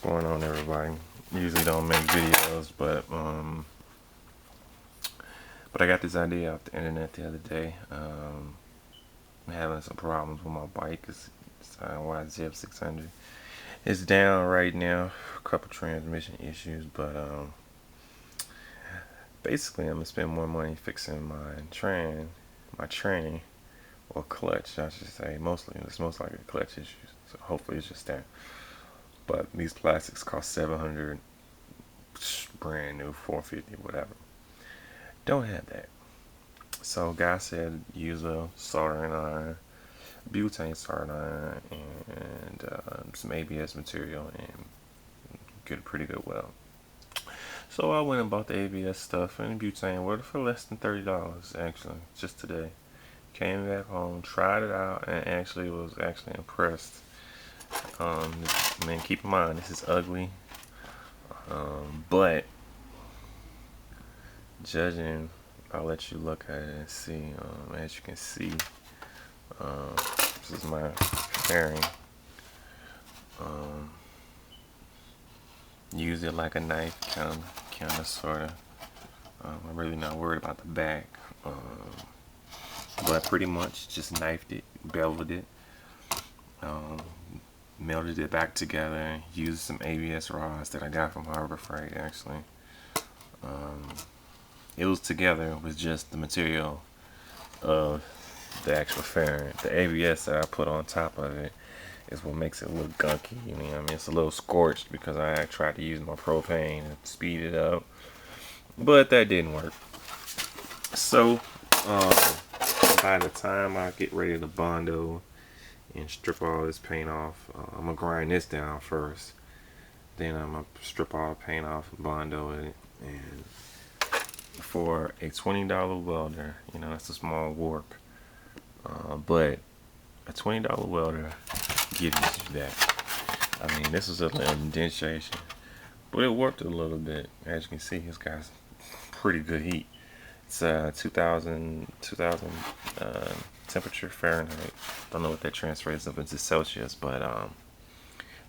going on, everybody? Usually don't make videos, but I got this idea off the internet the other day. I'm having some problems with my bike. It's a YZF 600. It's down right now. A couple transmission issues, but basically I'm gonna spend more money fixing my train or clutch, I should say. It's most likely clutch issues. So hopefully it's just that. But these plastics cost 700, brand new, 450, whatever. Don't have that. So guy said use a soldering iron, butane soldering iron, and some ABS material, and get a pretty good weld. So I went and bought the ABS stuff and the butane weld for less than $30 actually, just today. Came back home, tried it out, and actually was impressed. I mean, keep in mind this is ugly, but judging, I'll let you look at it and see. As you can see, this is my fairing. Use it like a knife, kind of, sort of. I'm really not worried about the back, but pretty much just knifed it, beveled it, melted it back together, used some ABS rods that I got from Harbor Freight actually. It was together with just the material of the actual fairing. The ABS that I put on top of it is what makes it look gunky. You know what I mean? It's a little scorched because I tried to use my propane to speed it up, but that didn't work. So by the time I get ready to Bondo and strip all this paint off, I'm gonna grind this down first. Then I'm gonna strip all the paint off and Bondo it. And for a $20 welder, you know, that's a small warp, but a $20 welder gives you that. I mean, this is a little indentation, but it worked a little bit. As you can see, it's got pretty good heat. It's 2000 temperature Fahrenheit. Don't know what that translates up into Celsius, but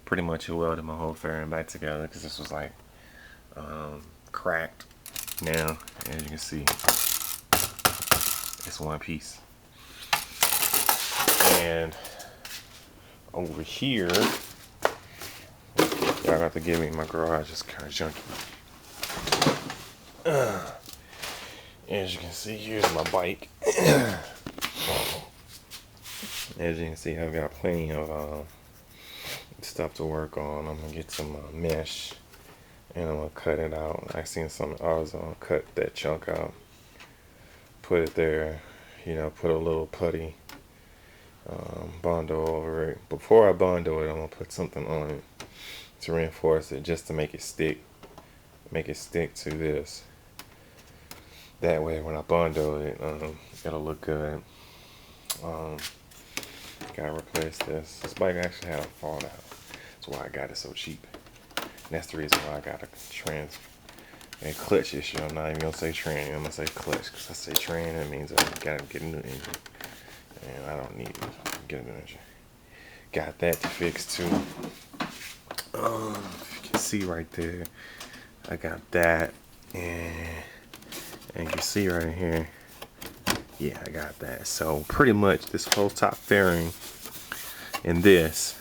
pretty much it welded my whole fairing back together because this was like cracked. Now, as you can see, it's one piece. And over here, y'all got to give me, my garage is kind of junky. As you can see, here's my bike. As you can see, I've got plenty of stuff to work on. I'm gonna get some mesh, and I'm gonna cut it out. I seen some AutoZone cut that chunk out, put it there, you know, put a little putty Bondo over it. Before I Bondo it, I'm gonna put something on it to reinforce it, just to make it stick to this. That way when I Bondo it, it'll look good. Gotta replace this. This bike actually had a fallout. That's why I got it so cheap. And that's the reason why I got a clutch issue. I'm not even gonna say train, I'm gonna say clutch. Because I say train, that means I gotta get a new engine. And I don't need to get a new engine. Got that to fix too. If you can see right there, I got that. And you can see right here, yeah, I got that. So pretty much this whole top fairing and this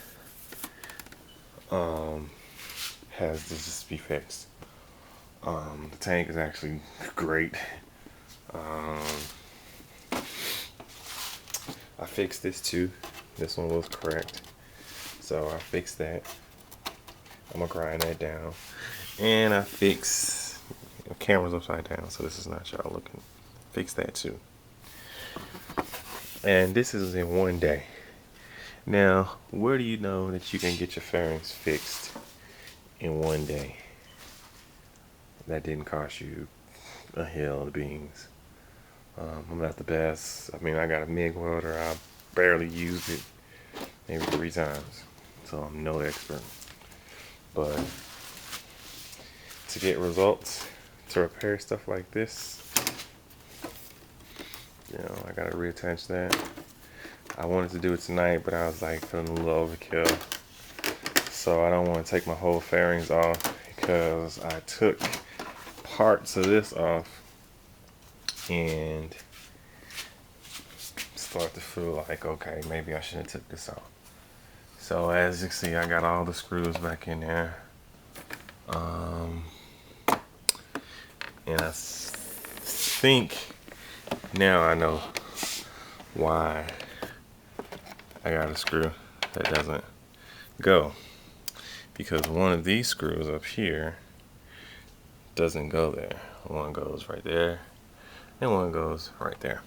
has to just be fixed. The tank is actually great. I fixed this too. This one was correct, so I fixed that. I'm gonna grind that down, and I fix the camera's upside down, so this is not y'all looking. Fix that too. And this is in one day. Now, where do you know that you can get your fairings fixed in one day? That didn't cost you a hill of beans. I'm not the best. I mean, I got a MIG welder. I barely used it, maybe 3 times, so I'm no expert. But to get results, to repair stuff like this, you know, I gotta reattach that. I wanted to do it tonight, but I was like feeling a little overkill. So I don't want to take my whole fairings off because I took parts of this off and start to feel like, okay, maybe I should have took this off. So as you can see, I got all the screws back in there. And I think now I know why I got a screw that doesn't go. Because one of these screws up here doesn't go there. One goes right there and one goes right there.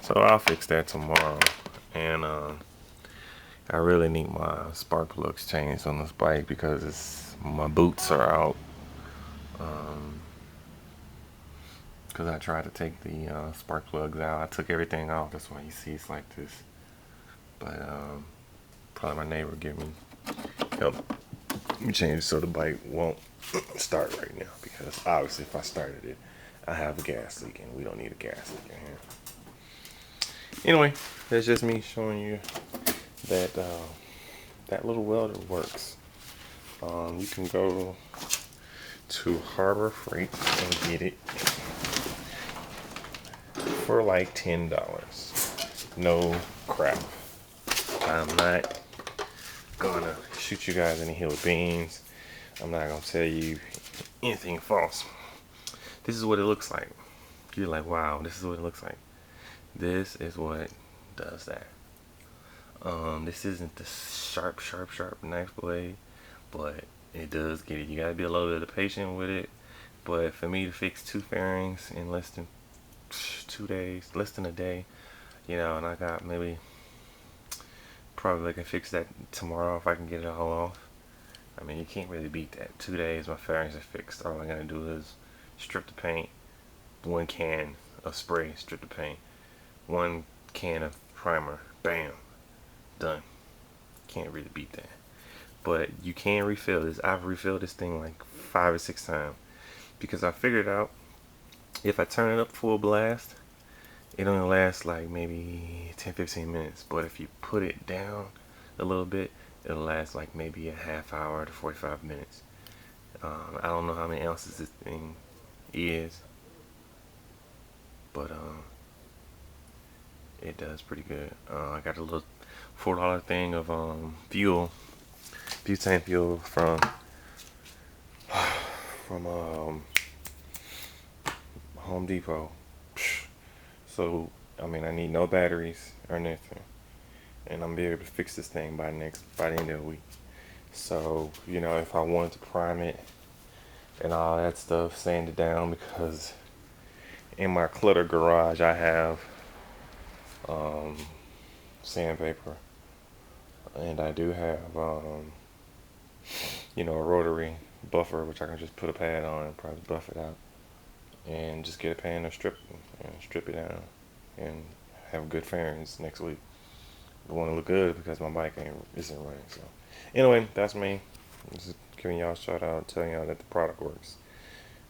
So I'll fix that tomorrow. And I really need my spark plugs changed on this bike because my boots are out. Because I tried to take the spark plugs out. I took everything off. That's why you see it's like this. But probably my neighbor give me help me change it so the bike won't start right now. Because obviously if I started it, I have a gas leak and we don't need a gas leak in here. Anyway, that's just me showing you that that little welder works. You can go to Harbor Freight and get it for like $10. No crap. I'm not gonna shoot you guys in the hill with beans. I'm not gonna tell you anything false. This is what it looks like. You're like, wow, this is what it looks like. This is what does that. This isn't the sharp knife blade, but it does get it. You gotta be a little bit patient with it. But for me to fix 2 fairings in less than 2 days, less than a day, you know, and I got maybe probably I can fix that tomorrow if I can get it all off. I mean, you can't really beat that. 2 days, my fairings are fixed. All I gotta do is strip the paint, 1 can of spray, strip the paint, 1 can of primer, bam, done. Can't really beat that. But you can refill this. I've refilled this thing like 5 or 6 times because I figured out if I turn it up full blast, it only lasts like maybe 10-15 minutes. But if you put it down a little bit, it'll last like maybe a half hour to 45 minutes. I don't know how many ounces this thing is, but it does pretty good. I got a little $4 thing of fuel, butane fuel from Home Depot. So I mean, I need no batteries or nothing, and I'm gonna be able to fix this thing by the end of the week. So you know, if I wanted to prime it and all that stuff, sand it down, because in my clutter garage I have sandpaper, and I do have you know, a rotary buffer which I can just put a pad on and probably buff it out and just get a pan and strip it down and have good fairings next week. I want to look good because my bike isn't running. So anyway, that's me. Just giving y'all a shout out, telling y'all that the product works.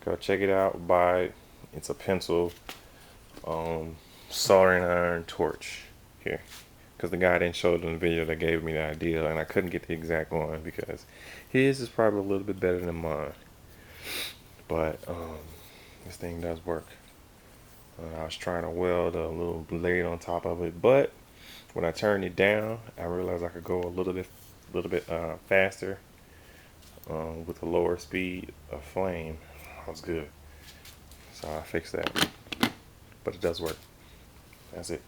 Go check it out, buy it. It's a pencil soldering iron torch here, because the guy didn't show it in the video that gave me the idea, and I couldn't get the exact one because his is probably a little bit better than mine. But this thing does work. I was trying to weld a little blade on top of it, but when I turned it down, I realized I could go a little bit faster with a lower speed of flame. That was good. So I fixed that, but it does work. That's it.